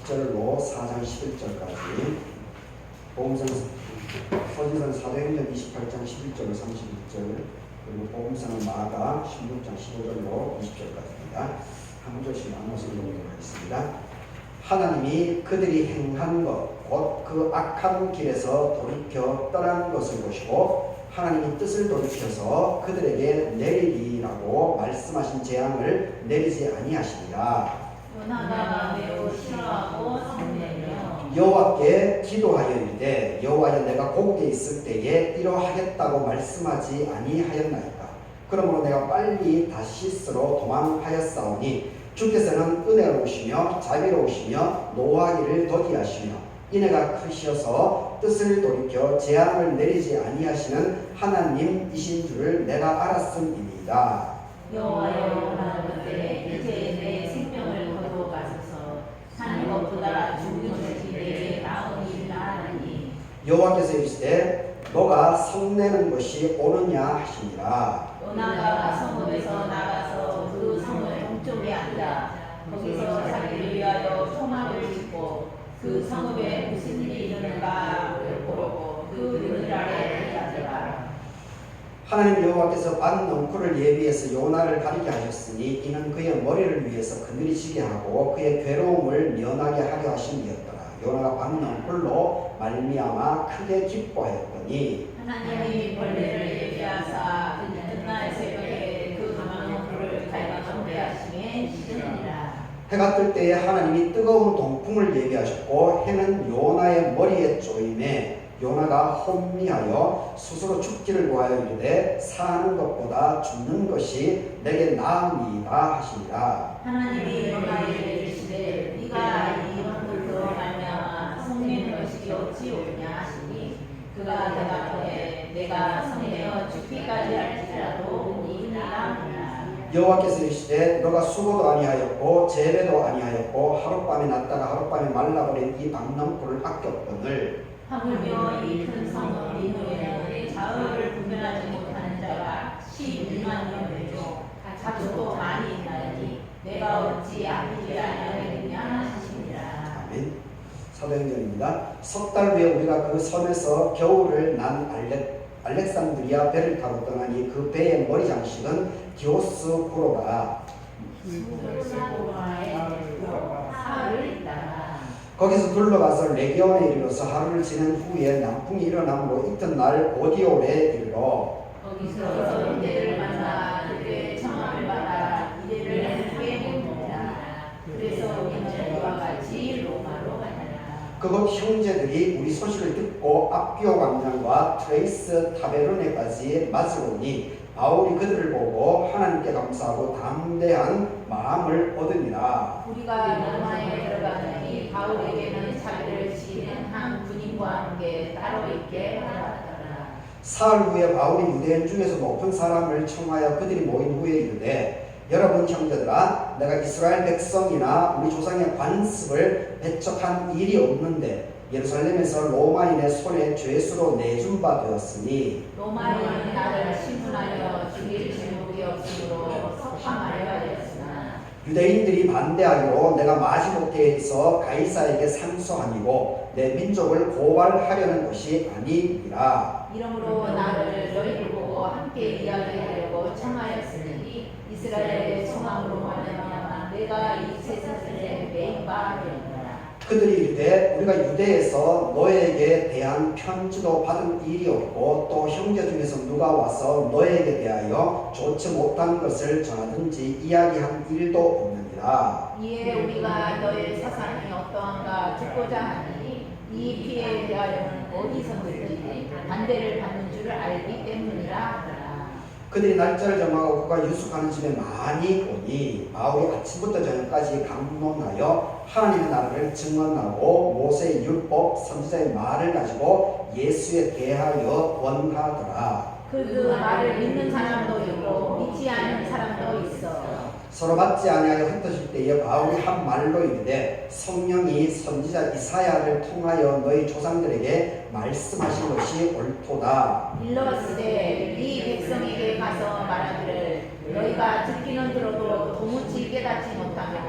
10절로 4장 11절까지 복음서는 서지서는 사도행전 28장 11절로 31절 그리고 복음서는 마가 16장 15절로 20절까지입니다. 한 절씩 나눠서 읽어보도록 하겠습니다. 하나님이 그들이 행한 것 곧 그 악한 길에서 돌이켜 떠난 것을 보시고 하나님이 뜻을 돌이켜서 그들에게 내리리라고 말씀하신 재앙을 내리지 아니하시니라. 요나가 매우 싫어하고 성내며 여호와께 기도하여 이르되 여호와여 내가 고국에 있을 때에 이러하겠다고 말씀하지 아니하였나이까. 그러므로 내가 빨리 다시스로 도망하였사오니 주께서는 은혜로우시며 자비로우시며 노하기를 더디하시며 인애가 크시어서 뜻을 돌이켜 재앙을 내리지 아니하시는 하나님이신 줄을 내가 알았음이니이다. 여호와여 나를 이제 내 생명을 거두어가소서. 사는 것보다 죽는 것이 내게 나으리라 하니 여호와께서 이르시되 너가 성내는 것이 옳으냐 하시니라. 요나가 성읍에서 나가서 그 성을 동쪽에 앉아 거기서 자기를 위하여 초막을 짓고 그 성읍에 무슨 일이 일어는가 보려고 그 그늘 아래 앉으라. 하나님 여호와께서 반 넝쿨을 예비해서 요나를 가리게 하셨으니 이는 그의 머리를 위해서 그늘이 지게 하고 그의 괴로움을 면하게 하려 하심이었더라. 요나가 반 넝쿨로 말미암아 크게 기뻐하였더니 하나님이 벌레를 예비하사 이튿날 새벽에 그 반 넝쿨을 갈가정게 하심에 이르니라. 해가 뜰 때에 하나님이 뜨거운 동풍을 예비하셨고 해는 요나의 머리에 쪼임에 요나가 혼미하여 스스로 죽기를 구하여 이르되 사는 것보다 죽는 것이 내게 나으니이다 하시니라. 하나님이 요나에게 이르시되 네가 이 넝쿨로 말미암아 성내는 것이 어찌 옳냐 하시니 그가 대답하되 내가 성내어 죽기까지 할지라도 이르리라. 여호와께서 이르시되 너가 수고도 아니하였고 재배도 아니하였고 하룻밤에 났다가 하룻밤에 말라버린 이 박넝쿨을 아꼈거늘 하물며 이 큰 성읍 니느웨는 자의를 분별하지 못하는 자가 12만 명이요 가축도 많이 있나니 내가 어찌 아끼지 아니하겠느냐 하시니라. 아멘. 사도행전입니다. 석 달 후에 우리가 그 섬에서 겨울을 난 알렉산드리아 배를 타고 떠나니 그 배의 머리 장식은 디오스코로라. 거기서 둘러가서 레기온에 이르러서 하루를 지낸 후에 남풍이 일어남으로 이튿날 오디올에 이르러 거기서 이들을 만나 그들의 청함을 받아 이들을 함께 모으니라. 그래서 우리는 이와 같이 로마로 가니라. 그곳 형제들이 우리 소식을 듣고 앞비오 광장과 트레이스 타베르네까지 맞으오니 바울이 그들을 보고 하나님께 감사하고 담대한 마음을 얻으니라. 우리가 로마에 들어가니 바울에게는 자기를 지키는 한 군인과 함께 따로 있게 하였더라. 사흘 후에 바울이 유대인 중에서 높은 사람을 청하여 그들이 모인 후에 이르되 여러분 형제들아 내가 이스라엘 백성이나 우리 조상의 관습을 배척한 일이 없는데 예루살렘에서 로마인의 손에 죄수로 내준 바 되었으니 로마인은 나를 신문하여 죽일 제목이 없으므로 석방하려 하였으나 유대인들이 반대하기로 내가 마지못해서 가이사에게 상소하니고 내 민족을 고발하려는 것이 아니니라. 이러므로 나를 너희를 보고 함께 이야기하려고 청하였으니 이스라엘의 소망으로 말미암아 내가 이 세상에 메인 바 되었노라. 그들이 이르되 우리가 유대에서 너에게 대한 편지도 받은 일이 없고 또 형제 중에서 누가 와서 너에게 대하여 좋지 못한 것을 전하든지 이야기한 일도 없느니라. 이에 우리가 너의 사상이 어떠한가 듣고자 하니 이 피해에 대하여는 어디서든지 반대를 받는 줄 알기 때문이라 하더라. 그들이 날짜를 정하고 그가 유숙하는 집에 많이 오니 바울이 아침부터 저녁까지 강론하여 하나님의 나라를 증언하고 모세의 율법 선지자의 말을 가지고 예수에 대하여 원하더라. 그 말을 믿는 사람도 있고 믿지 않는 사람도 있어. 서로 맞지 아니하여 흩어질 때에 바울이 한 말로 이르되 성령이 선지자 이사야를 통하여 너희 조상들에게 말씀하신 것이 옳도다. 일러스되 이 백성에게 가서 말하기를 너희가 듣기는 들어도 도무지 깨닫지 못하며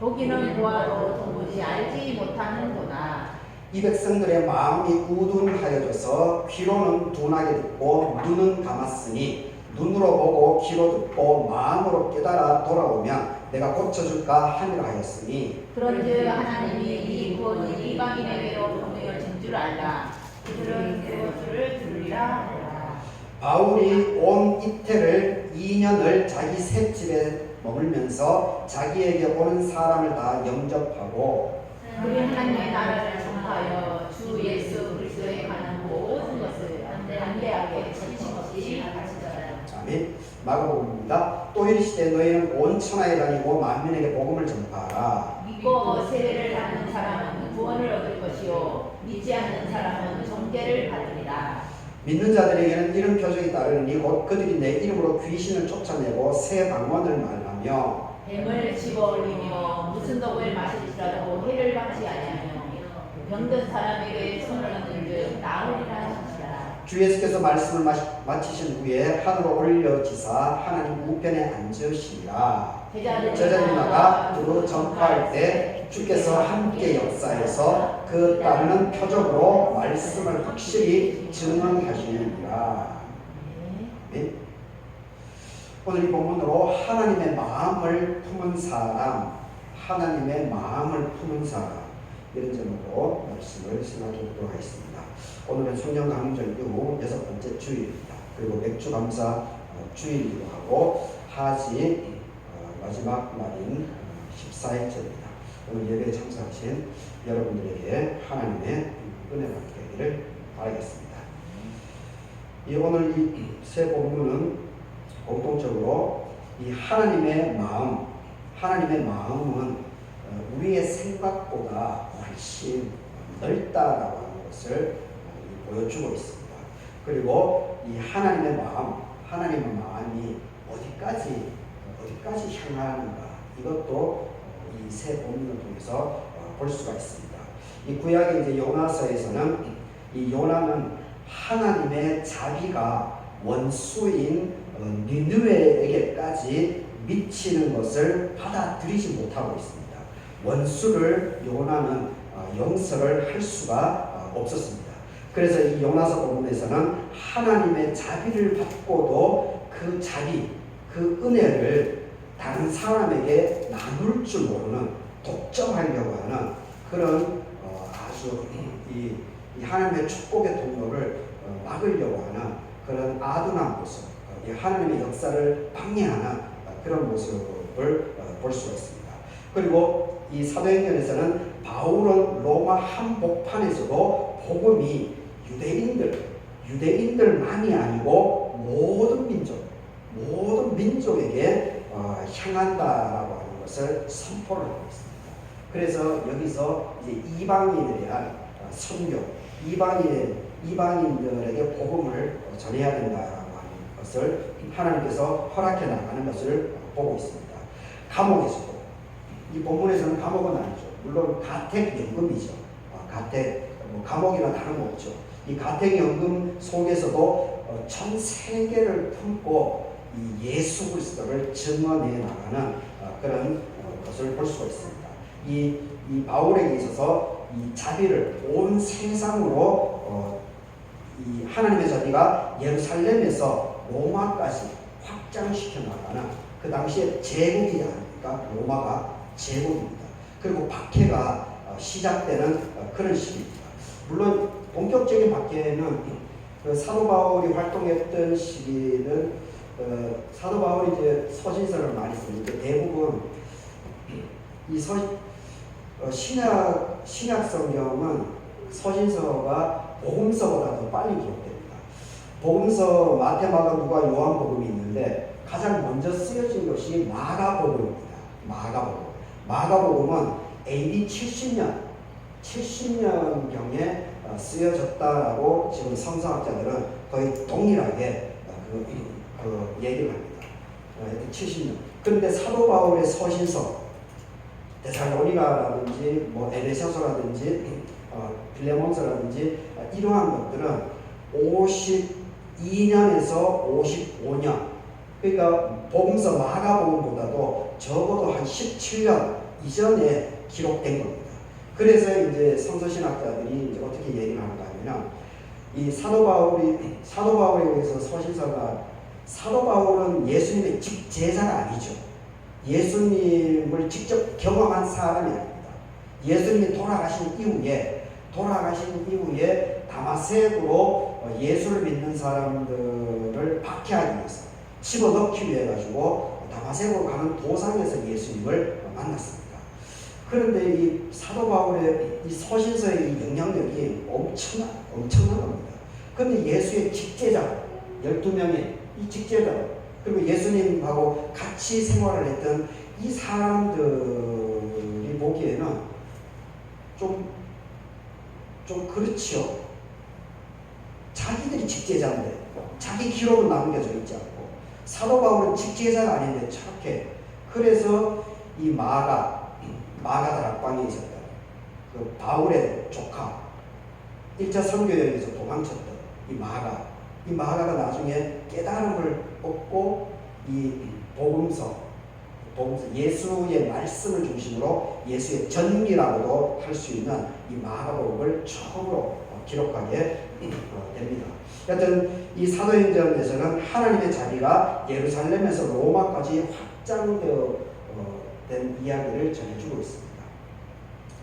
보기는 보아도 도무지 알지 못하는구나. 이 백성들의 마음이 우둔하여져서 귀로는 둔하게 듣고 눈은 감았으니 눈으로 보고 귀로 듣고 마음으로 깨달아 돌아오면 내가 고쳐줄까 하니라 하였으니 그런즉 하나님이 이 구원은 이방인에게로 통하여 진 줄 알라. 그들은 그것을 들으리라 하라. 바울이 온 이태를 2년을 자기 셋집에 머물면서 자기에게 오는 사람을 다 영접하고 우리 하나님의 나라를 전파하여 주 예수 그리스도에 관한 모든 것을 담대하게 거침없이 가르치더라. 아멘. 마가복음입니다. 또 이르시되 너희는 온 천하에 다니고 만민에게 복음을 전파하라. 믿고 세례를 받는 사람은 구원을 얻을 것이요 믿지 않는 사람은 정죄를 받으리라. 믿는 자들에게는 이런 표적이 따르니 곧 그들이 내 이름으로 귀신을 쫓아내고 새 방언을 말하며 뱀을 집어올리며 무슨 독을 마실지라도 해를 받지 아니하며 병든 사람에게 손을 얹은즉 나으리라 하시니라. 주 예수께서 말씀을 마치신 후에 하늘로 올려지사 하나님 우편에 앉으시니라. 제자들이 나가 두루 전파할 때 주께서 함께 역사해서 그 따르는 표적으로 말씀을 확실히 증언하시니라. 아멘. 오늘 이 본문으로 하나님의 마음을 품은 사람, 하나님의 마음을 품은 사람, 이런 제목으로 말씀을 생각해 보도록 하겠습니다. 오늘은 성령 강림절 이후 6번째 주일입니다. 그리고 맥주 감사 주일이기도 하고 하지 마지막 날인 14일째입니다. 오늘 예배에 참석하신 여러분들에게 하나님의 은혜가 되기를 바라겠습니다. 오늘 이 세 본문은 공통적으로 이 하나님의 마음은 우리의 생각보다 훨씬 넓다라고 하는 것을 보여주고 있습니다. 그리고 이 하나님의 마음이 어디까지 향하는가, 이것도 이 세 본문을 통해서 볼 수가 있습니다. 이 구약의 이제 요나서에서는 이 요나는 하나님의 자비가 원수인 니느웨에게까지 미치는 것을 받아들이지 못하고 있습니다. 원수를 요나는 용서를 할 수가 없었습니다. 그래서 이 요나서 본문에서는 하나님의 자비를 받고도 그 자비, 그 은혜를 다른 사람에게 나눌 줄 모르는, 독점하려고 하는 그런 아주 이 하나님의 축복의 통로를 막으려고 하는 그런 아둔한 모습, 하나님의 역사를 방해하는 그런 모습을 볼 수가 있습니다. 그리고 이 사도행전에서는 바울은 로마 한복판에서도 복음이 유대인들만이 아니고 모든 민족에게 향한다라고 하는 것을 선포를 하고 있습니다. 그래서 여기서 이제 이방인에 대한 선교, 이방인들에게 복음을 전해야 된다라고 하는 것을 하나님께서 허락해 나가는 것을 보고 있습니다. 감옥에서도, 이 본문에서는 감옥은 아니죠. 물론 가택연금이죠. 감옥이나 다름없죠. 이 가택연금 속에서도 전 세계를 품고 이 예수 그리스도를 증언해 나가는 그런 것을 볼 수가 있습니다. 이 바울에게 있어서 이 자비를 온 세상으로 이 하나님의 자비가 예루살렘에서 로마까지 확장시켜 나가는, 그 당시에 제국이지 않습니까? 로마가 제국입니다. 그리고 박해가 시작되는 그런 시기입니다. 물론 본격적인 박해는 사도 바울이 활동했던 시기는 사도 바울이 이제 서신서를 많이 쓰니까 대부분 이 신약 성경은 서신서가 복음서보다 더 빨리 기록됩니다. 복음서 마태, 마가, 누가, 요한복음이 있는데 가장 먼저 쓰여진 것이 마가복음입니다. 마가복음은 AD 70년경에 쓰여졌다라고 지금 성서학자들은 거의 동일하게 그 얘기를 합니다. 70년. 그런데 사도 바울의 서신서, 데살로니가라든지 에베소서라든지 빌레몬서라든지 이러한 것들은 52년에서 55년, 그러니까 복음서 마가복음보다도 적어도 한 17년 이전에 기록된 겁니다. 그래서 이제 성서신학자들이 이제 어떻게 얘기를 하는가 하면은 이 사도 바울에 의해서 서신서가 사도 바울은 예수님의 직제자가 아니죠. 예수님을 직접 경험한 사람이 아닙니다. 예수님이 돌아가신 이후에 다마색으로 예수를 믿는 사람들을 박해하기 위해서 집어넣기 위해 가지고 다마색으로 가는 도상에서 예수님을 만났습니다. 그런데 이 사도 바울의 이 서신서의 이 영향력이 엄청난 겁니다. 그런데 예수의 직제자 12명의 이 직제자 그리고 예수님하고 같이 생활을 했던 이 사람들이 보기에는 좀 그렇지요. 자기들이 직제자인데 자기 기록은 남겨져 있지 않고 사도 바울은 직제자가 아닌데 저렇게 그래서 이 마가 다락방에 있었던 그 바울의 조카 1차 선교여행에서 도망쳤던 이 마가가 나중에 깨달음을 얻고 이 복음서 예수의 말씀을 중심으로 예수의 전기라고도 할 수 있는 이 마가복음을 처음으로 기록하게 됩니다. 여튼 이 사도행전에서는 하나님의 자리가 예루살렘에서 로마까지 확장되어 된 이야기를 전해주고 있습니다.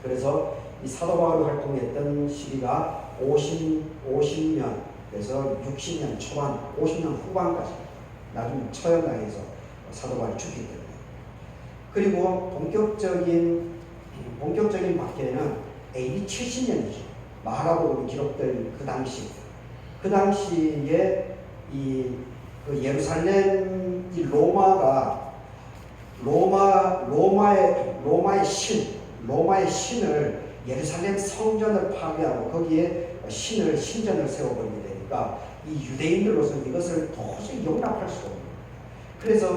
그래서 이 사도 바울이 활동했던 시기가 50년에서 60년 초반, 50년 후반까지 나중에 처형당해서 사도 바울이 죽기 때문에 그리고 본격적인 박해는 AD 70년이죠. 마가복음이 기록될 그 당시에 그 예루살렘 이 로마의 신을 예루살렘 성전을 파괴하고 거기에 신전을 세워버리게 되니까 이 유대인들로서는 이것을 도저히 용납할 수가 없는 거예요.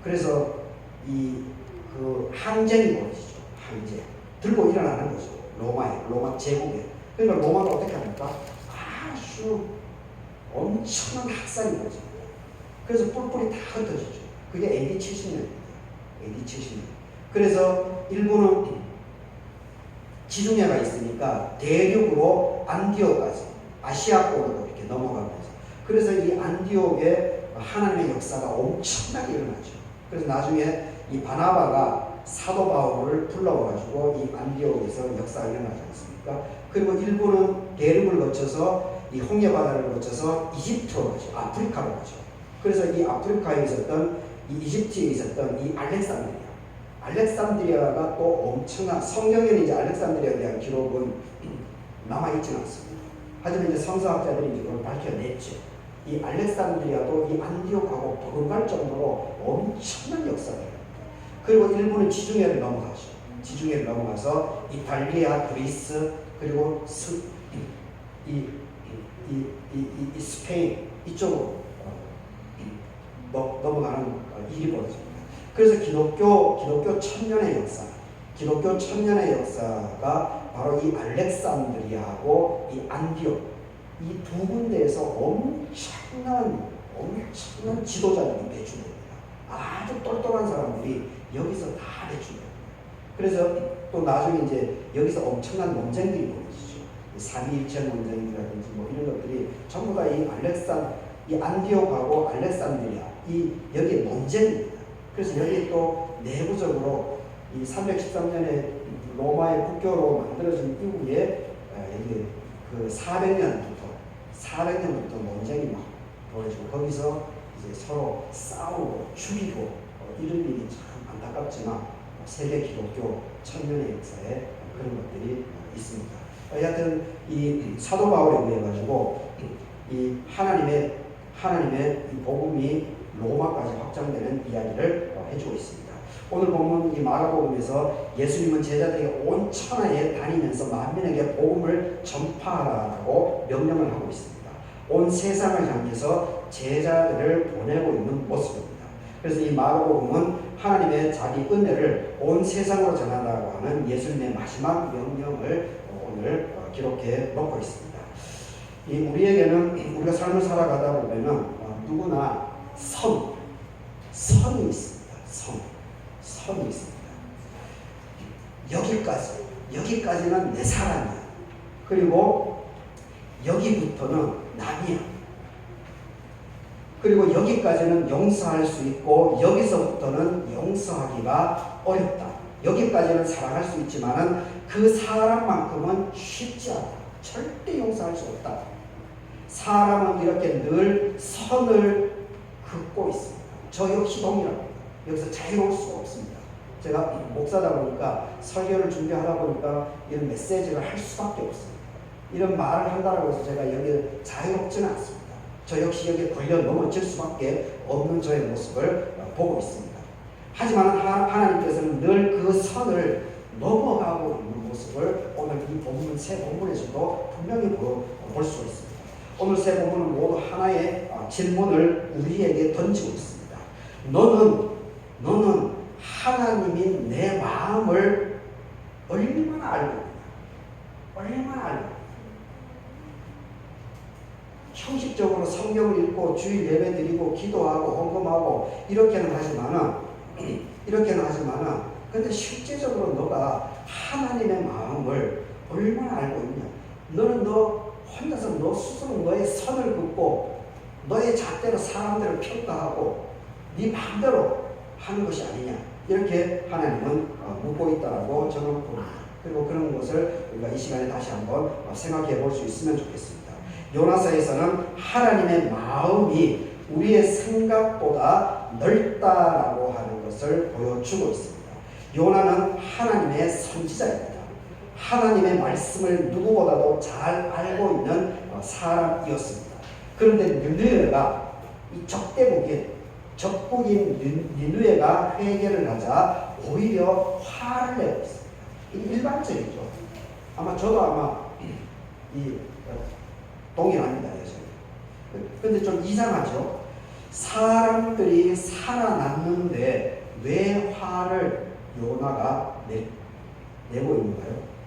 그래서 그 항쟁이 벌어지죠. 항쟁 들고 일어나는 거죠. 로마 제국에. 그러니까 로마는 어떻게 합니까? 아주 엄청난 학살이 벌어집니다. 그래서 뿔뿔이 다 흩어지죠. 그게 AD 70년입니다. AD 70년. 그래서 일본은 지중해가 있으니까 대륙으로 안디옥까지 아시아권으로 이렇게 넘어가면서 그래서 이 안디옥에 하나님의 역사가 엄청나게 일어나죠. 그래서 나중에 이 바나바가 사도 바울을 불러와가지고 이 안디옥에서 역사가 일어나지 않습니까? 그리고 일본은 대륙을 거쳐서 이 홍해바다를 거쳐서 이집트로 가죠. 아프리카로 가죠. 그래서 이 아프리카에 있었던 이 이집트에 있었던 이 알렉산드리아가 또 엄청난 성경에는 이제 알렉산드리아에 대한 기록은 남아있지는 않습니다. 하지만 이제 성서학자들이 이걸 밝혀냈죠. 이 알렉산드리아도 이 안디옥하고 버금갈 정도로 엄청난 역사예요. 그리고 일본은 지중해를 넘어가죠. 지중해를 넘어가서 이탈리아, 그리스 그리고 이 스페인 이쪽으로 넘어가는 일이 벌어집니다. 그래서 기독교 천년의 역사가 바로 이 알렉산드리아하고 이 안디옥 이 두 군데에서 엄청난 지도자들이 배출됩니다. 아주 똘똘한 사람들이 여기서 다 배출됩니다. 그래서 또 나중에 이제 여기서 엄청난 논쟁들이 벌어지죠. 3.2.1천 논쟁이라든지 뭐 이런 것들이 전부 다 이 안디옥하고 알렉산드리아 여기에 논쟁입니다. 그래서 여기 또 내부적으로 이 313년에 로마의 국교로 만들어진 이후에 여기 그 400년부터 논쟁이 막 벌어지고 거기서 이제 서로 싸우고 죽이고 이런 일이 참 안타깝지만 세계 기독교 천년의 역사에 그런 것들이 있습니다. 여하튼 이 사도 바울에 의해 가지고 이 하나님의 이 복음이 로마까지 확장되는 이야기를 해주고 있습니다. 오늘 보면 이 마가복음에서 예수님은 제자들에게 온 천하에 다니면서 만민에게 복음을 전파하라고 명령을 하고 있습니다. 온 세상을 향해서 제자들을 보내고 있는 모습입니다. 그래서 이 마가복음은 하나님의 자기 은혜를 온 세상으로 전한다고 하는 예수님의 마지막 명령을 오늘 기록해 놓고 있습니다. 우리에게는 우리가 삶을 살아가다 보면은 누구나 선이 있습니다. 선이 있습니다. 여기까지는 내 사람이야. 그리고 여기부터는 남이야. 그리고 여기까지는 용서할 수 있고 여기서부터는 용서하기가 어렵다. 여기까지는 사랑할 수 있지만은 그 사람만큼은 쉽지 않다. 절대 용서할 수 없다. 사람은 이렇게 늘 선을 긋고 있습니다. 저 역시 동일합니다. 여기서 자유로울 수가 없습니다. 제가 목사다 보니까 설교를 준비하다 보니까 이런 메시지를 할 수밖에 없습니다. 이런 말을 한다고 해서 제가 여기에 자유롭지는 않습니다. 저 역시 여기에 걸려 넘어질 수밖에 없는 저의 모습을 보고 있습니다. 하지만 하나님께서는 늘 그 선을 넘어가고 있는 모습을 오늘 이 본문, 세 본문에서도 분명히 볼 수 있습니다. 오늘 세 본문은 모두 하나의 질문을 우리에게 던지고 있습니다. 너는 하나님이 내 마음을 얼마나 알고 있느냐? 얼마나 알고 있느냐? 형식적으로 성경을 읽고 주일 예배 드리고 기도하고 헌금하고 이렇게는 하지만은 근데 실제적으로 너가 하나님의 마음을 얼마나 알고 있냐? 너는 너 혼자서 너 스스로 너의 선을 긋고 너의 잣대로 사람들을 평가하고 네 마음대로 하는 것이 아니냐? 이렇게 하나님은 묻고 있다라고 저는 봅니다. 그리고 그런 것을 우리가 이 시간에 다시 한번 생각해 볼 수 있으면 좋겠습니다. 요나서에서는 하나님의 마음이 우리의 생각보다 넓다라고 하는 것을 보여주고 있습니다. 요나는 하나님의 선지자입니다. 하나님의 말씀을 누구보다도 잘 알고 있는 사람이었습니다. 그런데 느느웨가 이 적국인 니느웨가 회개를 하자 오히려 화를 내고 있습니다. 이게 일반적이죠. 저도 동일합니다. 근데 좀 이상하죠. 사람들이 살아났는데 왜 화를 요나가 내고 있는가요?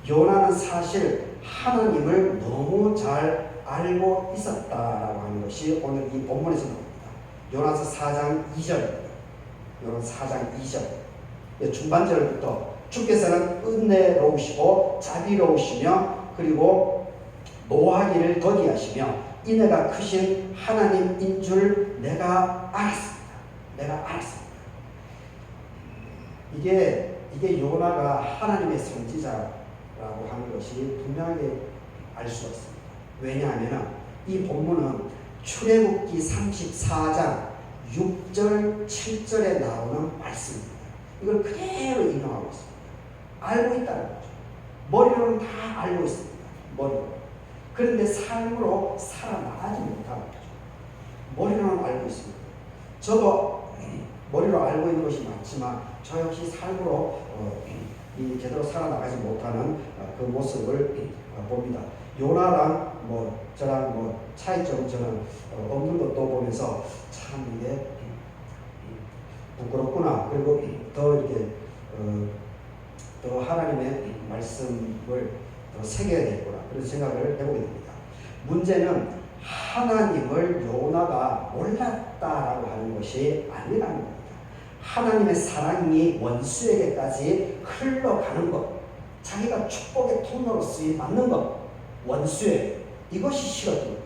요나는 사실 하나님을 너무 잘 알고 있었다라고 하는 것이 오늘 이 본문에서 나옵니다. 요나서 4장 2절입니다. 요나서 4장 2절 중반절부터 주께서는 은혜로우시고 자비로우시며 그리고 노하기를 더디하시며 인애가 크신 하나님인 줄 내가 알았습니다. 이게 요나가 하나님의 선지자라고 하는 것이 분명하게 알 수가 있습니다. 왜냐하면 이 본문은 출애굽기 34장 6절 7절에 나오는 말씀입니다. 이걸 그대로 인용하고 있습니다. 알고 있다는 거죠. 머리로는 다 알고 있습니다. 머리로. 그런데 삶으로 살아나가지 못하는 거죠. 머리로는 알고 있습니다. 저도 머리로 알고 있는 것이 많지만 저 역시 삶으로 제대로 살아나가지 못하는 그 모습을 봅니다. 요나랑 저랑 차이점 저는 없는 것도 보면서 참 이게 부끄럽구나. 그리고 더 이렇게 더 하나님의 말씀을 더 새겨야겠구나. 그런 생각을 해보게 됩니다. 문제는 하나님을 요나가 몰랐다라고 하는 것이 아니라는 겁니다. 하나님의 사랑이 원수에게까지 흘러가는 것, 자기가 축복의 통로로 쓰임 받는 것, 원수에 이것이 싫어진 겁니다.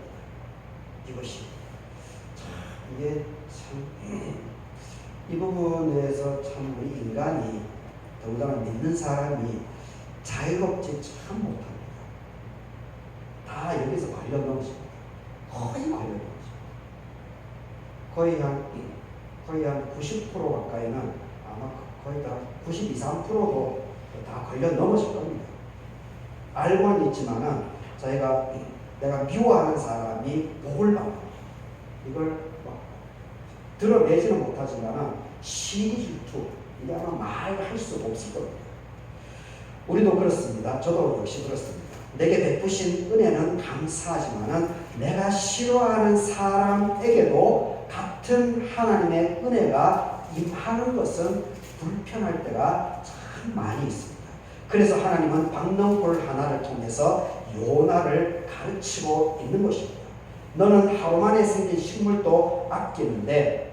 이것이 이게 참 이 부분에서 참 우리 인간이 더군다나 믿는 사람이 자유롭지 참 못합니다. 다 여기서 관련 넘칩니다. 거의 관련 넘칩니다. 거의 한 90% 가까이는 아마 거의 다 92, 3%도 다 관련 넘어질 겁니다. 알고는 있지만은 내가 미워하는 사람이 복을 받는 이걸 드러내지는 못하지만은 시기질투 이게 아마 말할 수 없을 겁니다. 우리도 그렇습니다. 저도 역시 그렇습니다. 내게 베푸신 은혜는 감사하지만은 내가 싫어하는 사람에게도 같은 하나님의 은혜가 임하는 것은 불편할 때가 참 많이 있습니다. 그래서 하나님은 박능골 하나를 통해서 요나를 가르치고 있는 것입니다. 너는 하루 만에 생긴 식물도 아끼는데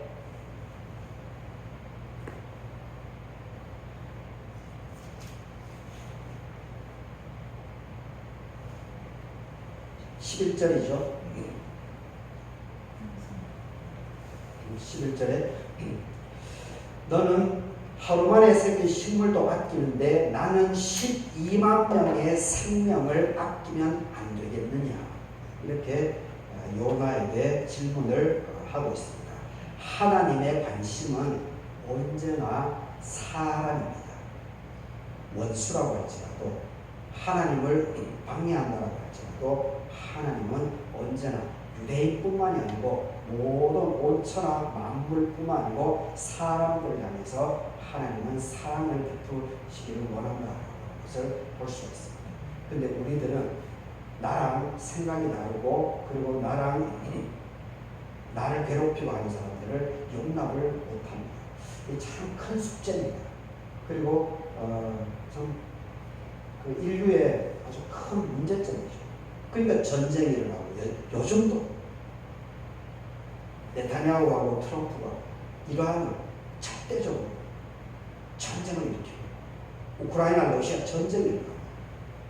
11절이죠. 11절에 너는 하루 만에 생긴 식물도 아끼는데 나는 12만 명의 생명을 아끼면 안 되겠느냐. 이렇게 요나에게 질문을 하고 있습니다. 하나님의 관심은 언제나 사람입니다. 원수라고 할지라도 하나님을 방해한다고 할지라도 하나님은 언제나 유대인뿐만이 아니고 모든 온천하 만물뿐만 아니고 사람들을 향해서 하나님은 사랑을 베푸시기를 원한다는 것을 볼 수가 있습니다. 근데 우리들은 나랑 생각이 다르고 그리고 나를 괴롭히고 하는 사람들을 용납을 못합니다. 이게 참 큰 숙제입니다. 그리고 참 그 인류의 아주 큰 문제점이죠. 그러니까 전쟁이 일어나고 요즘도 네타냐후하고 트럼프가 이러한 절대적으로 전쟁을 일으키고 우크라이나 러시아 전쟁이 일어나고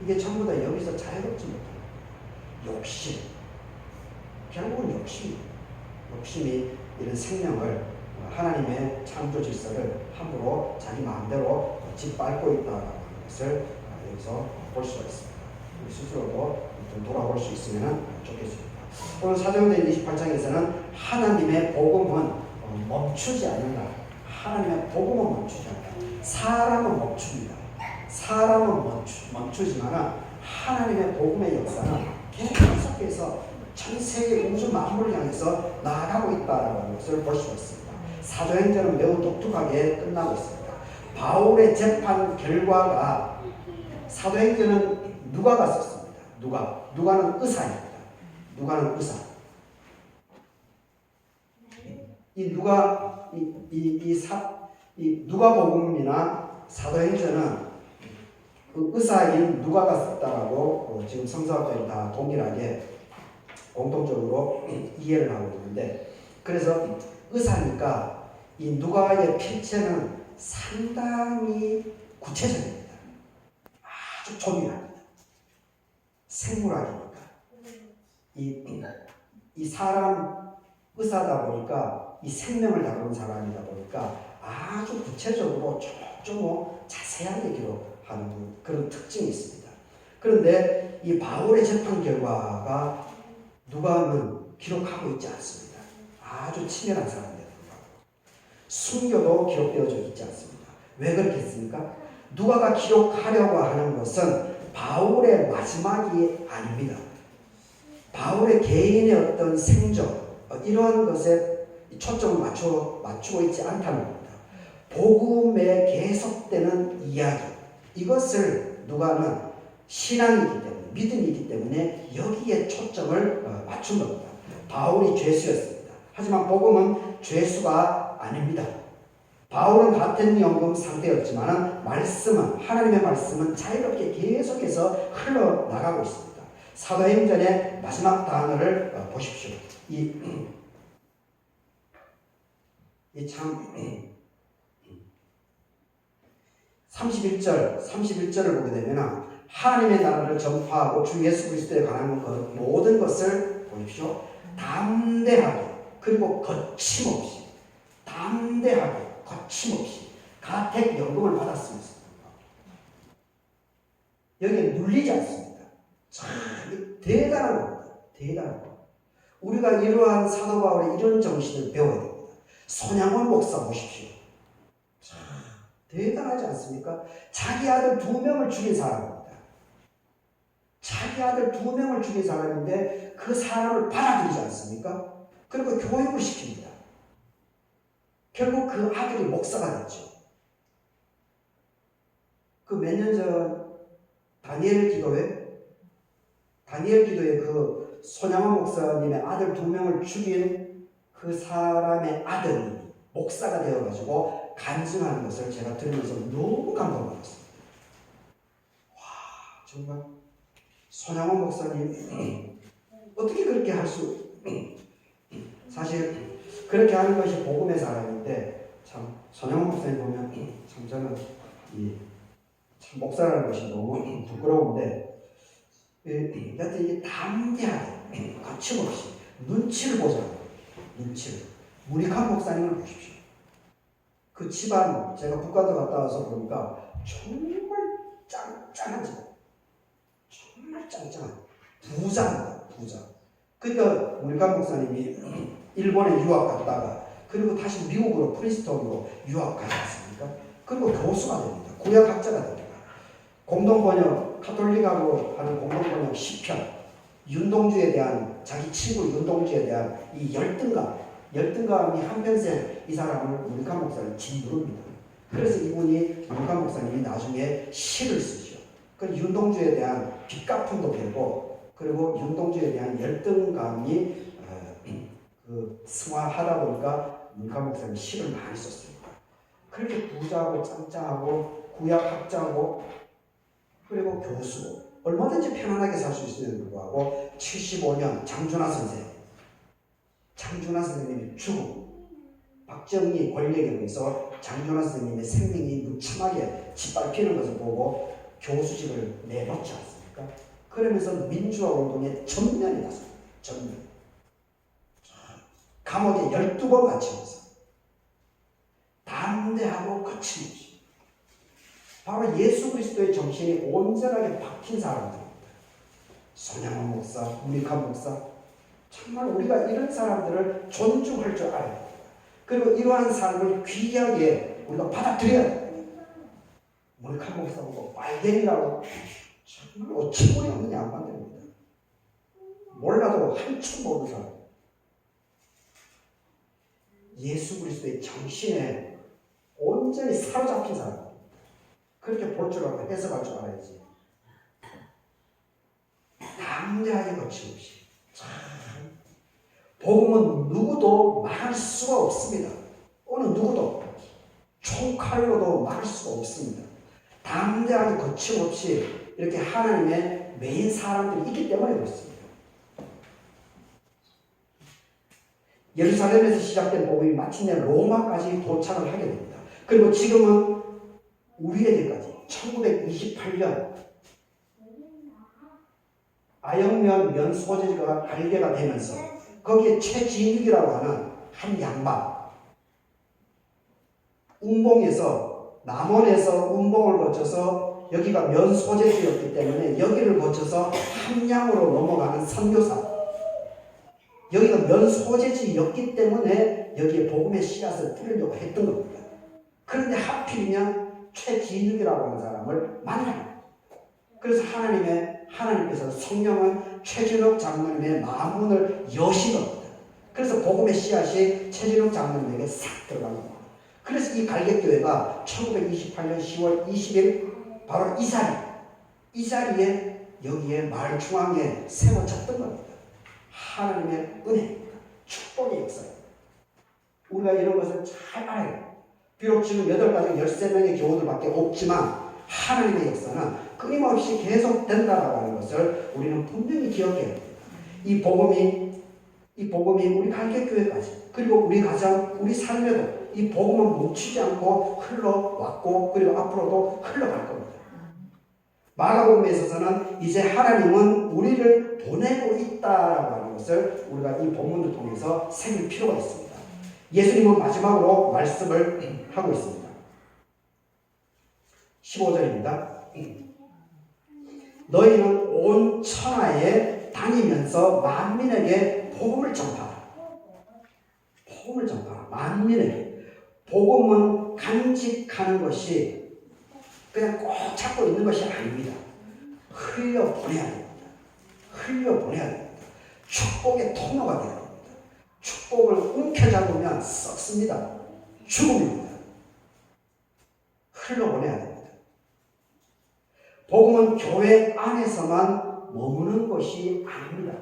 이게 전부 다 여기서 자유롭지 못합니다. 욕심, 결국은 욕심이 이런 생명을 하나님의 창조 질서를 함부로 자기 마음대로 짓밟고 있다는 것을 여기서 볼 수가 있습니다. 우리 스스로도 좀 돌아볼 수 있으면 좋겠습니다. 오늘 사도행전 28장에서는 하나님의 복음은 멈추지 않는다. 하나님의 복음은 멈추지 않는다. 사람은 멈춥니다. 사람은 멈추지만 하나님의 복음의 역사는 계속해서 전 세계 우주 만물을 향해서 나아가고 있다는 것을 볼 수가 있습니다. 사도행전은 매우 독특하게 끝나고 있습니다. 바울의 재판 결과가 사도행전은 누가가 썼습니다. 누가는 의사입니다. 누가는 의사. 이 누가복음이나 사도행전은 그 의사인 누가가 썼다라고 지금 성서학자들이 다 동일하게 공통적으로 이해를 하고 있는데, 그래서 의사니까 이 누가의 필체는 상당히 구체적입니다. 아주 조밀합니다. 생물학이니까. 이 사람 의사다 보니까 이 생명을 다루는 사람이다 보니까 아주 구체적으로 조금 자세하게 기록하는 그런 특징이 있습니다. 그런데 이 바울의 재판 결과가 누가는 기록하고 있지 않습니다. 아주 치밀한 사람인데 불구하고 순교도 기록되어져 있지 않습니다. 왜 그렇게 했습니까? 누가가 기록하려고 하는 것은 바울의 마지막이 아닙니다. 바울의 개인의 어떤 생존 이러한 것에 초점을 맞추고 있지 않다는 겁니다. 복음에 계속되는 이야기, 이것을 누가는 신앙이기 때문에, 믿음이기 때문에 여기에 초점을 맞춘 겁니다. 바울이 죄수였습니다. 하지만 복음은 죄수가 아닙니다. 바울은 같은 연금 상태였지만 하나님의 말씀은 자유롭게 계속해서 흘러나가고 있습니다. 사도행전의 마지막 단어를 보십시오. 참 31절을 보게 되면 하나님의 나라를 전파하고 주 예수 그리스도에 관한 모든 것을 보십시오. 담대하게 그리고 거침없이 가택 연금을 받았습니다. 여기에 눌리지 않습니다. 참 대단한 겁니다. 대단한 거. 우리가 이러한 사도 바울의 이런 정신을 배워야 됩니다. 손양원 목사 보십시오. 참 대단하지 않습니까? 자기 아들 2명을 죽인 사람입니다. 자기 아들 2명을 죽인 사람인데 그 사람을 받아들이지 않습니까? 그리고 교육을 시킵니다. 결국 그 아들이 목사가 됐죠. 그 몇 년 전 다니엘 기도회 그 손양원 목사님의 아들 2명을 죽인 그 사람의 아들이 목사가 되어가지고 간증하는 것을 제가 들으면서 너무 감동받았습니다. 와, 정말 손양원 목사님 어떻게 그렇게 할 수? 사실 그렇게 하는 것이 복음의 사람인데 참 손양원 목사님 보면 참 저는 참 목사라는 것이 너무 부끄러운데 여튼 이게 담대하게 거침없이 눈치를 보자고. 눈치를. 문익환 목사님을 보십시오. 그 집안 제가 북한도 갔다 와서 보니까 정말 짱짱한 집. 정말 짱짱한 부자입니다. 부자. 그러니까 문익환 목사님이 일본에 유학 갔다가 그리고 다시 미국으로 프린스턴으로 유학 가지 않습니까? 그리고 교수가 됩니다. 구약학자가 됩니다. 공동번역, 카톨릭하고 하는 공동번역 10편, 윤동주에 대한, 자기 친구 윤동주에 대한 이 열등감이 한평생 이 사람을 문익환 목사를 짓누릅니다. 그래서 이분이 문익환 목사님이 나중에 시를 쓰죠. 그 윤동주에 대한 빚갚음도 되고, 그리고 윤동주에 대한 열등감이 승화하다 보니까 문익환 목사님이 시를 많이 썼습니다. 그렇게 부자고 짱짱하고 구약학자고 그리고 교수고 얼마든지 편안하게 살 수 있음에도 불구하고 75년 장준하 선생님이 죽음, 박정희 권력에 의해서 장준하 선생님의 생명이 무참하게 짓밟히는 것을 보고 교수직을 내놓지 않습니까? 그러면서 민주화 운동에 전면이 났습니다. 전면. 감옥에 12번 갇히면서 담대하고 거침없이 바로 예수 그리스도의 정신이 온전하게 박힌 사람들입니다. 손양원 목사, 문익환 목사, 정말 우리가 이런 사람들을 존중할 줄 알아야 됩니다. 그리고 이러한 삶을 귀하게 우리가 받아들여야 됩니다. 문익환 목사하고 빨갱이라고 정말 어처구니 없는 양반들입니다. 몰라도 한참 모르는 사람. 예수 그리스도의 정신에 온전히 사로잡힌 사람. 그렇게 볼 줄 알고 해석할 줄 알아야지. 담대하게 거침없이. 참. 복음은 누구도 말할 수가 없습니다. 어느 누구도 총칼로도 말할 수가 없습니다. 담대하게 거침없이 이렇게 하나님의 메인 사람들이 있기 때문에 그렇습니다. 예루살렘에서 시작된 복음이 마침내 로마까지 도착을 하게 됩니다. 그리고 지금은 우리에게까지 1928년 아영면 면 소재가 발견가 되면서 거기에 최진욱이라고 하는 한 양반 운봉에서 남원에서 운봉을 거쳐서 여기가 면 소재지였기 때문에 여기를 거쳐서 함양으로 넘어가는 선교사 여기가 면 소재지였기 때문에 여기에 복음의 씨앗을 뿌리려고 했던 겁니다. 그런데 하필이면 최진욱이라고 하는 사람을 만나요. 그래서 하나님께서 성령은 최진욱 장로님의 마음문을 여신 겁니다. 그래서 복음의 씨앗이 최진욱 장로님에게 싹 들어간 겁니다. 그래서 이 갈개교회가 1928년 10월 20일 바로 이 자리에 여기에 마을 중앙에 세워졌던 겁니다. 하나님의 은혜입니다. 축복의 역사입니다. 우리가 이런 것을 잘 알아야 돼요. 비록 지금 8가지 13명의 교우들밖에 없지만 하나님의 역사는 끊임없이 계속된다라고 하는 것을 우리는 분명히 기억해야 됩니다. 이 복음이 우리 갈개교회까지 그리고 우리 가정, 우리 삶에도 이 복음은 멈추지 않고 흘러왔고 그리고 앞으로도 흘러갈 겁니다. 마가복음에 있어서는 이제 하나님은 우리를 보내고 있다라고 하는 것을 우리가 이 본문을 통해서 새길 필요가 있습니다. 예수님은 마지막으로 말씀을 하고 있습니다. 15절입니다. 너희는 온 천하에 다니면서 만민에게 복음을 전파하라. 복음을 전파하라. 만민에게. 복음은 간직하는 것이 그냥 꼭 잡고 있는 것이 아닙니다. 흘려보내야 됩니다. 흘려보내야 됩니다. 축복의 통로가 되어야 됩니다. 축복을 움켜잡으면 썩습니다. 죽음입니다. 흘러보내야 됩니다. 복음은 교회 안에서만 머무는 것이 아닙니다.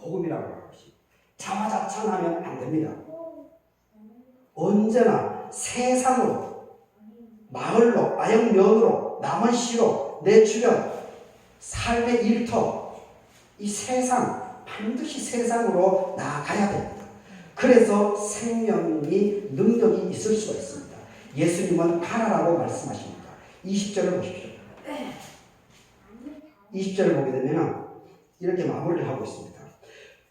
복음이라고 하는 것이 자화자찬하면 안 됩니다. 언제나 세상으로, 마을로, 아영면으로, 남원시로, 내 주변, 삶의 일터, 이 세상, 반드시 세상으로 나아가야 됩니다. 그래서 생명이 능력이 있을 수가 있습니다. 예수님은 가라라고 말씀하십니다. 20절을 보십시오. 20절을 보게 되면 이렇게 마무리를 하고 있습니다.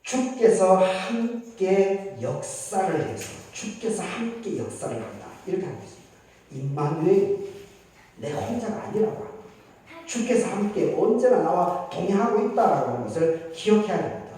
주께서 함께 역사를 해서 주께서 함께 역사를 한다. 이렇게 하고 있습니다. 임마누엘, 내 혼자가 아니라고 합니다. 주께서 함께 언제나 나와 동행하고 있다라고 하는 것을 기억해야 됩니다.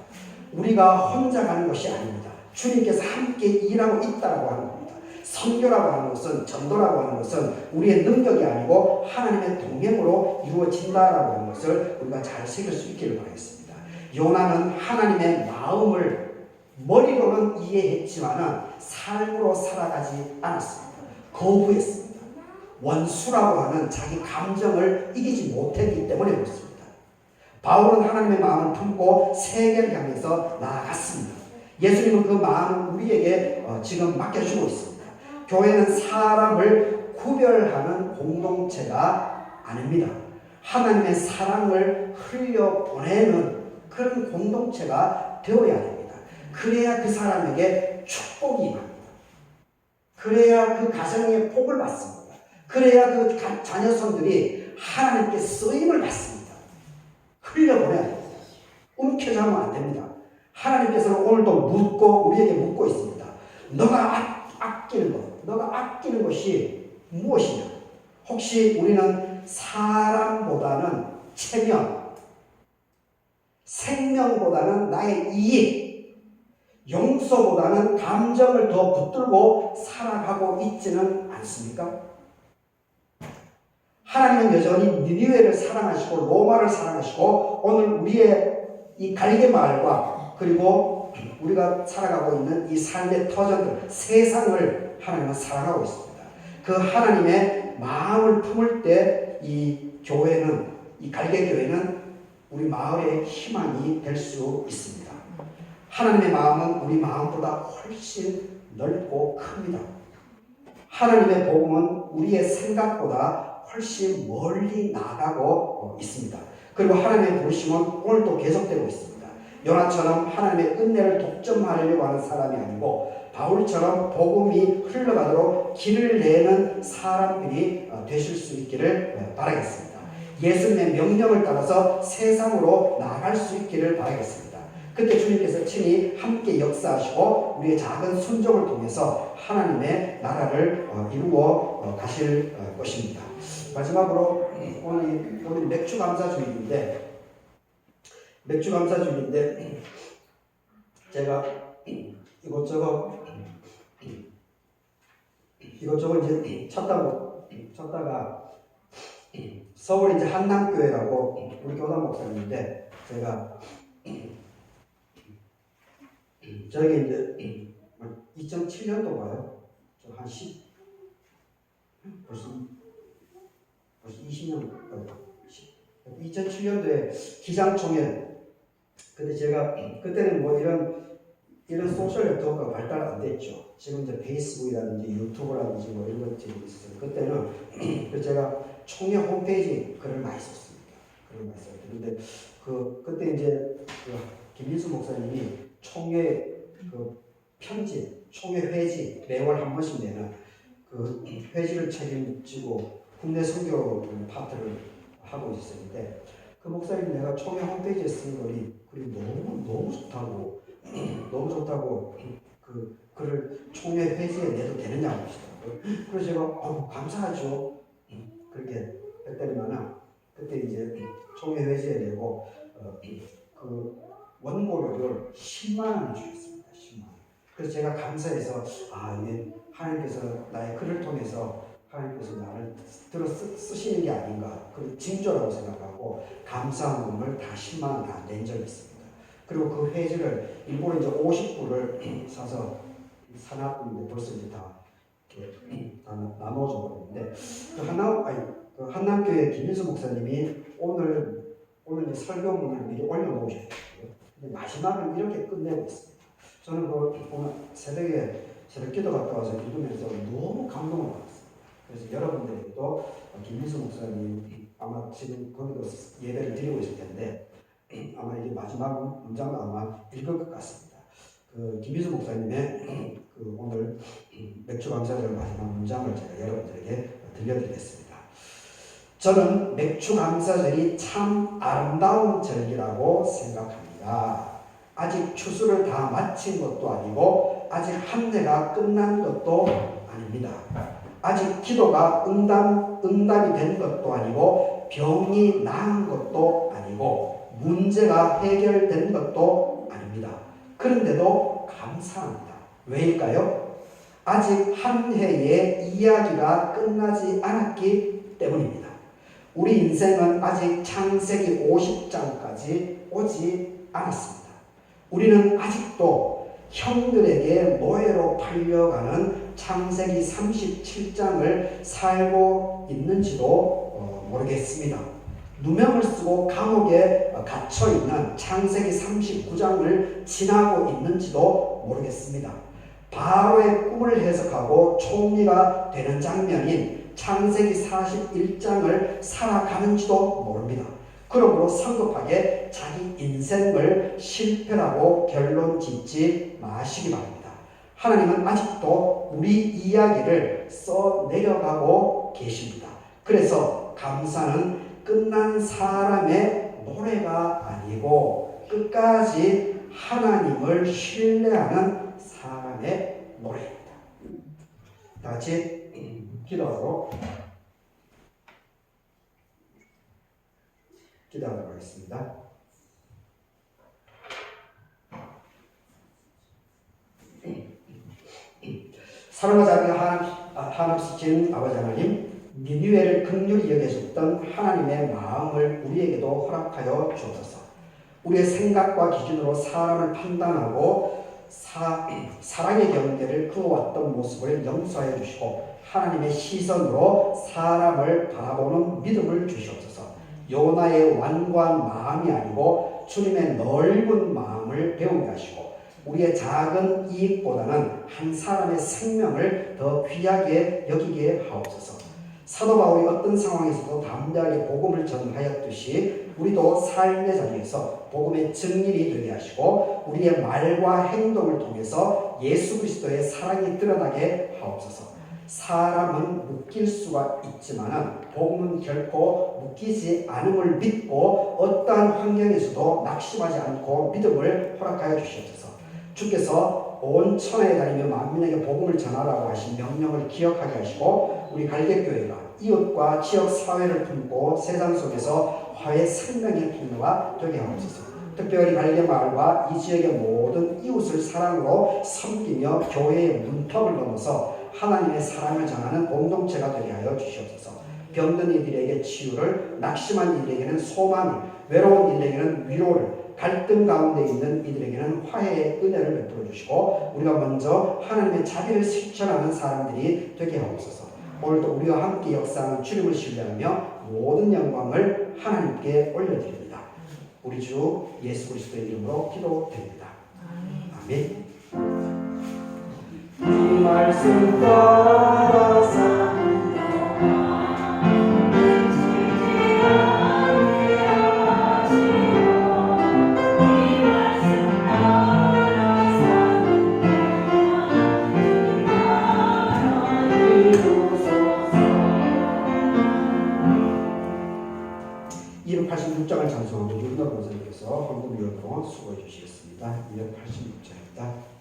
우리가 혼자 가는 것이 아닙니다. 주님께서 함께 일하고 있다라고 하는 겁니다. 선교라고 하는 것은, 전도라고 하는 것은 우리의 능력이 아니고 하나님의 동행으로 이루어진다라고 하는 것을 우리가 잘 새길 수 있기를 바라겠습니다. 요나는 하나님의 마음을 머리로는 이해했지만은 삶으로 살아가지 않았습니다. 거부했습니다. 원수라고 하는 자기 감정을 이기지 못했기 때문에 그렇습니다. 바울은 하나님의 마음을 품고 세계를 향해서 나아갔습니다. 예수님은 그 마음을 우리에게 지금 맡겨주고 있습니다. 교회는 사람을 구별하는 공동체가 아닙니다. 하나님의 사랑을 흘려보내는 그런 공동체가 되어야 됩니다. 그래야 그 사람에게 축복이 임합니다. 그래야 그 가정에 복을 받습니다. 그래야 그 자녀손들이 하나님께 쓰임을 받습니다. 흘려보내야 됩니다. 움켜잡으면 안 됩니다. 하나님께서는 오늘도 우리에게 묻고 있습니다. 너가 아끼는 것, 너가 아끼는 것이 무엇이냐? 혹시 우리는 사람보다는 체면, 생명보다는 나의 이익, 용서보다는 감정을 더 붙들고 살아가고 있지는 않습니까? 하나님은 여전히 니느웨를 사랑하시고 로마를 사랑하시고 오늘 우리의 이 갈개 마을과 그리고 우리가 살아가고 있는 이 삶의 터전들, 세상을 하나님은 사랑하고 있습니다. 그 하나님의 마음을 품을 때 이 교회는, 이 갈개 교회는 우리 마을의 희망이 될 수 있습니다. 하나님의 마음은 우리 마음보다 훨씬 넓고 큽니다. 하나님의 복음은 우리의 생각보다 훨씬 멀리 나가고 있습니다. 그리고 하나님의 부르심은 오늘도 계속되고 있습니다. 요나처럼 하나님의 은혜를 독점하려고 하는 사람이 아니고 바울처럼 복음이 흘러가도록 길을 내는 사람들이 되실 수 있기를 바라겠습니다. 예수님의 명령을 따라서 세상으로 나아갈 수 있기를 바라겠습니다. 그때 주님께서 친히 함께 역사하시고 우리의 작은 순종을 통해서 하나님의 나라를 이루어 가실 것입니다. 마지막으로 오늘 맥주 감사주일인데 제가 이것저것 이제 찾다가 서울 이제 한남교회라고 우리 교단 목사님인데 제가 저에게 이제 2007년도가요. 한 10, 벌써 20년, 2007년도에 기장총회. 근데 제가 그때는 뭐 이런 소셜 네트워크가 발달 안 됐죠. 지금 이제 페이스북이라든지 유튜브라든지 뭐 이런 것들이 있었어요. 그때는 제가 총회 홈페이지 글을 많이 썼습니다. 근데 그때 이제 김민수 목사님이 총회 편집, 총회 회지 매월 한 번씩 내는 그 회지를 책임지고 국내 선교 파트를 하고 있었는데 그 목사님 내가 총회 홈페이지에 쓴 글이 너무 좋다고 그 글을 총회 회지에 내도 되느냐고 하시더라고요. 그래서 제가 감사하죠. 그렇게 했더니만은 그때 이제 총회 회지에 내고 그 원고료를 10만 원을 주겠습니다. 10만 원. 그래서 제가 감사해서 이게 하나님께서 나의 글을 통해서 하나님께서 나를 들어 쓰시는 게 아닌가, 그 징조라고 생각하고 감사한 마음을 다 10만 원 다 낸 적이 있습니다. 그리고 그 회지를 일부러 이제 50부를 사서 사놨는데 벌써 이제 다 나눠줘 버렸는데 그 한남교회 김민수 목사님이 오늘 이제 설교문을 미리 올려놓으셨거든요. 근데 마지막은 이렇게 끝내고 있습니다. 저는 오늘 새벽 기도 갔다 와서 기도면서 너무 감동을 받았습니다. 그래서 여러분들에게도 김민수 목사님 아마 지금 거기도 예배를 드리고 있을 텐데 아마 이게 마지막 문장도 아마 읽을 것 같습니다. 그 김민수 목사님의 그 오늘 맥주 감사절 마지막 문장을 제가 여러분들에게 들려드리겠습니다. 저는 맥주 감사절이 참 아름다운 절기라고 생각합니다. 아직 추수를 다 마친 것도 아니고 아직 한 해가 끝난 것도 아닙니다. 아직 기도가 응답이 된 것도 아니고 병이 나은 것도 아니고 문제가 해결된 것도 아닙니다. 그런데도 감사합니다. 왜일까요? 아직 한 해의 이야기가 끝나지 않았기 때문입니다. 우리 인생은 아직 창세기 50장까지 오지 않았습니다. 우리는 아직도 형들에게 노예로 팔려가는 창세기 37장을 살고 있는지도 모르겠습니다. 누명을 쓰고 감옥에 갇혀 있는 창세기 39장을 지나고 있는지도 모르겠습니다. 바로의 꿈을 해석하고 총리가 되는 장면인 창세기 41장을 살아가는지도 모릅니다. 그러므로 성급하게 자기 인생을 실패라고 결론 짓지 마시기 바랍니다. 하나님은 아직도 우리 이야기를 써내려가고 계십니다. 그래서 감사는 끝난 사람의 노래가 아니고 끝까지 하나님을 신뢰하는 사람의 노래입니다. 다 같이 기도하고 기도하도록 하겠습니다. 사랑과 자비가 한없으신 아버지 하나님, 니느웨를 긍휼히 여겨줬던 하나님의 마음을 우리에게도 허락하여 주옵소서. 우리의 생각과 기준으로 사람을 판단하고 사랑의 경계를 그어왔던 모습을 용서하여 주시고 하나님의 시선으로 사람을 바라보는 믿음을 주시옵소서. 요나의 완고한 마음이 아니고 주님의 넓은 마음을 배우게 하시고 우리의 작은 이익보다는 한 사람의 생명을 더 귀하게 여기게 하옵소서. 사도 바울이 어떤 상황에서도 담대하게 복음을 전하였듯이 우리도 삶의 자리에서 복음의 증인이 되게 하시고 우리의 말과 행동을 통해서 예수 그리스도의 사랑이 드러나게 하옵소서. 사람은 묶일 수가 있지만 복음은 결코 묶이지 않음을 믿고 어떠한 환경에서도 낙심하지 않고 믿음을 허락하여 주시옵소서. 주께서 온 천하에 다니며 만민에게 복음을 전하라고 하신 명령을 기억하게 하시고 우리 갈개교회가 이웃과 지역 사회를 품고 세상 속에서 화해 생명의 통로가 되게 하옵소서. 특별히 갈개마을과 이 지역의 모든 이웃을 사랑으로 섬기며 교회의 문턱을 넘어서 하나님의 사랑을 전하는 공동체가 되게 하여 주시옵소서. 병든 이들에게 치유를, 낙심한 이들에게는 소망을, 외로운 이들에게는 위로를, 갈등 가운데 있는 이들에게는 화해의 은혜를 베풀어 주시고 우리가 먼저 하나님의 자비를 실천하는 사람들이 되게 하옵소서. 오늘도 우리와 함께 역사하는 주님을 신뢰하며 모든 영광을 하나님께 올려드립니다. 우리 주 예수 그리스도의 이름으로 기도드립니다. 아멘. 이 말씀 따라서 장을 찬송하고 윤덕 권사님께서 헌금위원으로 수고해 주시겠습니다. 286장입니다.